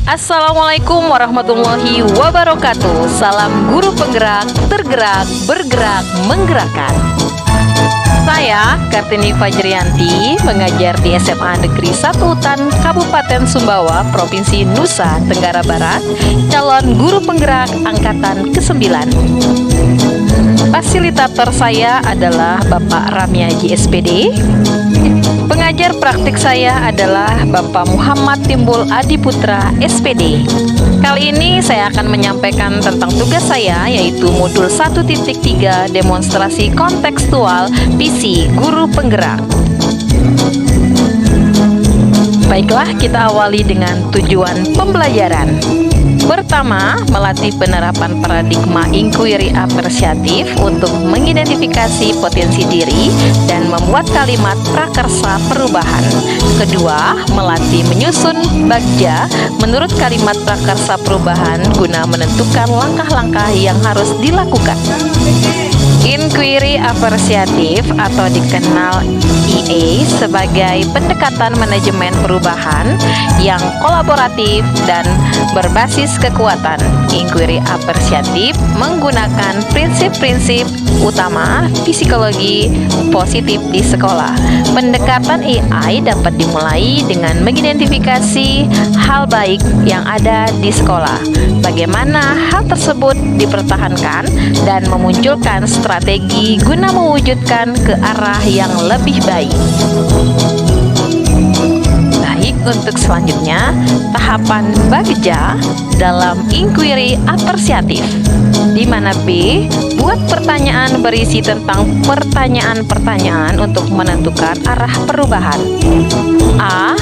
Assalamualaikum warahmatullahi wabarakatuh. Salam guru penggerak, tergerak, bergerak, menggerakkan. Saya Kartini Fajrianti, mengajar di SMA Negeri 1 Hutan Kabupaten Sumbawa, Provinsi Nusa Tenggara Barat, calon guru penggerak angkatan ke-9. Fasilitator saya adalah Bapak Ramiaji SPD. Pengajar praktik saya adalah Bapak Muhammad Timbul Adiputra SPD. Kali ini saya akan menyampaikan tentang tugas saya, yaitu modul 1.3 demonstrasi kontekstual PC Guru Penggerak. Baiklah, kita awali dengan tujuan pembelajaran. Pertama, melatih penerapan paradigma inquiry apresiatif untuk mengidentifikasi potensi diri dan membuat kalimat prakarsa perubahan. Kedua, melatih menyusun bagja menurut kalimat prakarsa perubahan guna menentukan langkah-langkah yang harus dilakukan. Inquiry apresiatif atau dikenal EA sebagai pendekatan manajemen perubahan yang kolaboratif dan berbasis kekuatan. Inquiry apresiatif menggunakan prinsip-prinsip utama psikologi positif di sekolah. Pendekatan AI dapat dimulai dengan mengidentifikasi hal baik yang ada di sekolah, bagaimana hal tersebut dipertahankan, dan memunculkan strategi guna mewujudkan ke arah yang lebih baik. Baik, untuk selanjutnya, tahapan bagja dalam inquiry apresiatif, di mana B, buat pertanyaan berisi tentang pertanyaan-pertanyaan untuk menentukan arah perubahan. A,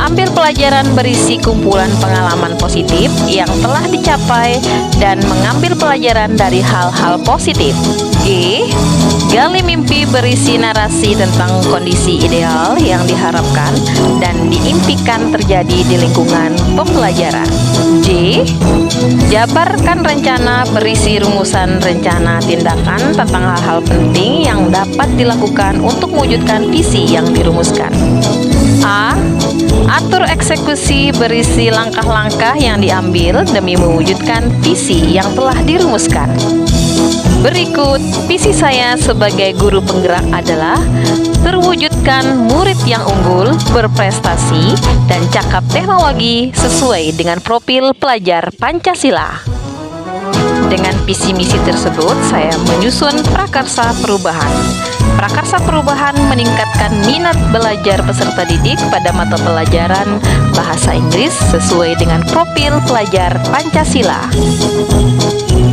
ambil pelajaran berisi kumpulan pengalaman positif yang telah dicapai dan mengambil pelajaran dari hal-hal positif. G, gali mimpi berisi narasi tentang kondisi ideal yang diharapkan dan diimpikan terjadi di lingkungan pembelajaran. J, jabarkan rencana berisi rumusan rencana tindakan tentang hal-hal penting yang dapat dilakukan untuk mewujudkan visi yang dirumuskan. A, atur eksekusi berisi langkah-langkah yang diambil demi mewujudkan visi yang telah dirumuskan. Berikut, visi saya sebagai guru penggerak adalah terwujudkan murid yang unggul, berprestasi, dan cakap teknologi sesuai dengan profil pelajar Pancasila. Dengan visi misi tersebut, saya menyusun prakarsa perubahan. Prakarsa perubahan meningkatkan minat belajar peserta didik pada mata pelajaran bahasa Inggris sesuai dengan profil pelajar Pancasila.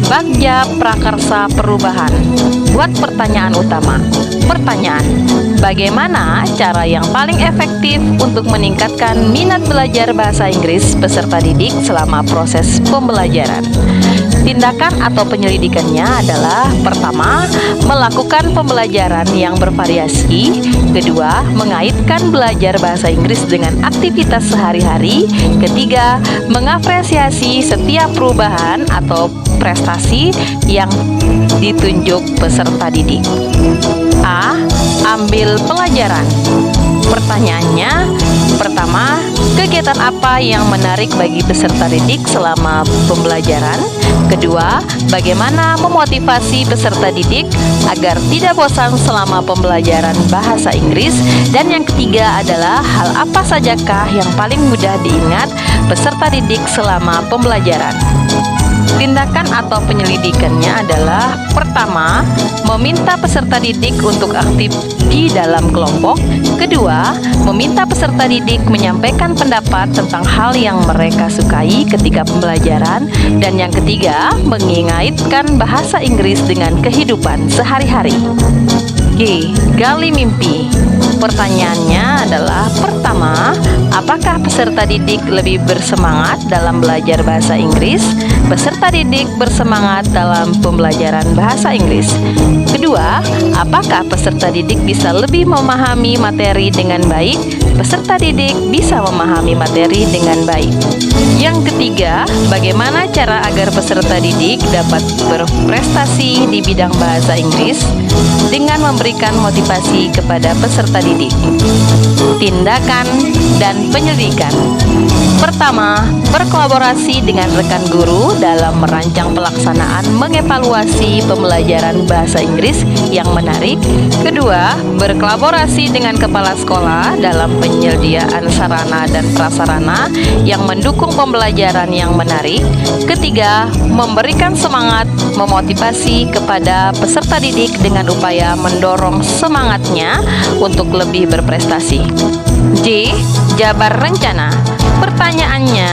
Bagja prakarsa perubahan. Buat pertanyaan utama. Pertanyaan: bagaimana cara yang paling efektif untuk meningkatkan minat belajar bahasa Inggris peserta didik selama proses pembelajaran? Tindakan atau penyelidikannya adalah: pertama, melakukan pembelajaran yang bervariasi. Kedua, mengaitkan belajar bahasa Inggris dengan aktivitas sehari-hari. Ketiga, mengapresiasi setiap perubahan atau prestasi yang ditunjuk peserta didik. A, ambil pelajaran. Pertanyaannya, pertama, kegiatan apa yang menarik bagi peserta didik selama pembelajaran? Kedua, bagaimana memotivasi peserta didik agar tidak bosan selama pembelajaran bahasa Inggris? Dan yang ketiga adalah hal apa sajakah yang paling mudah diingat peserta didik selama pembelajaran? Tindakan atau penyelidikannya adalah: pertama, meminta peserta didik untuk aktif di dalam kelompok. Kedua, meminta peserta didik menyampaikan pendapat tentang hal yang mereka sukai ketika pembelajaran. Dan yang ketiga, mengaitkan bahasa Inggris dengan kehidupan sehari-hari. G, gali mimpi. Pertanyaannya adalah: pertama, apakah peserta didik lebih bersemangat dalam belajar bahasa Inggris? Peserta didik bersemangat dalam pembelajaran bahasa Inggris. Kedua, apakah peserta didik bisa lebih memahami materi dengan baik? Peserta didik bisa memahami materi dengan baik. Yang ketiga, bagaimana cara agar peserta didik dapat berprestasi di bidang bahasa Inggris? Dengan memberi memberikan motivasi kepada peserta didik. Tindakan dan penyelidikan. Pertama, berkolaborasi dengan rekan guru dalam merancang pelaksanaan mengevaluasi pembelajaran bahasa Inggris yang menarik. Kedua, berkolaborasi dengan kepala sekolah dalam penyediaan sarana dan prasarana yang mendukung pembelajaran yang menarik. Ketiga, memberikan semangat, memotivasi kepada peserta didik dengan upaya mendorong semangatnya untuk lebih berprestasi. J. Jabar rencana. Pertanyaannya,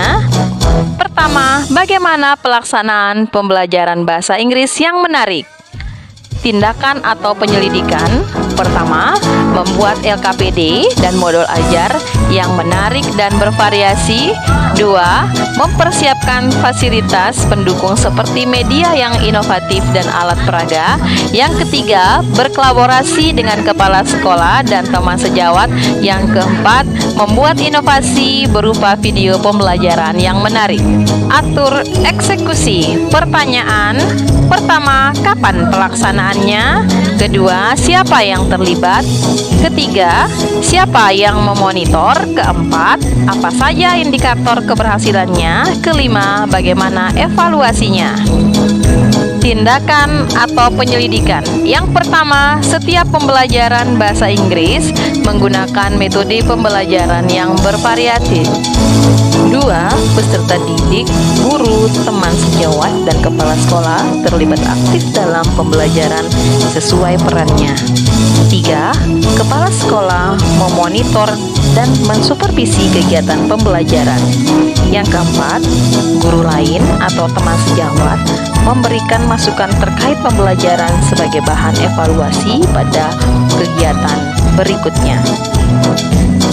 pertama, bagaimana pelaksanaan pembelajaran bahasa Inggris yang menarik? Tindakan atau penyelidikan. Pertama, membuat LKPD dan modul ajar yang menarik dan bervariasi. Dua, mempersiapkan fasilitas pendukung seperti media yang inovatif dan alat peraga. Yang ketiga, berkolaborasi dengan kepala sekolah dan teman sejawat. Yang keempat, membuat inovasi berupa video pembelajaran yang menarik. Atur eksekusi. Pertanyaan, pertama, kapan pelaksanaannya? Kedua, siapa yang terlibat? Ketiga, siapa yang memonitor? Keempat, apa saja indikator keberhasilannya? Kelima, bagaimana evaluasinya? Tindakan atau penyelidikan. Yang pertama, setiap pembelajaran bahasa Inggris menggunakan metode pembelajaran yang bervariatif. Dua, peserta didik, guru, teman sejawat, dan kepala sekolah terlibat aktif dalam pembelajaran sesuai perannya. Tiga, kepala sekolah memonitor dan mensupervisi kegiatan pembelajaran. Yang keempat, guru lain atau teman sejawat memberikan masukan terkait pembelajaran sebagai bahan evaluasi pada kegiatan berikutnya.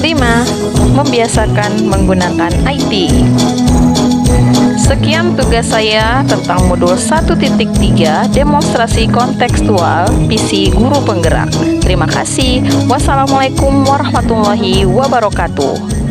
5. Membiasakan menggunakan IT. Sekian tugas saya tentang modul 1.3 demonstrasi kontekstual PC Guru Penggerak. Terima kasih. Wassalamualaikum warahmatullahi wabarakatuh.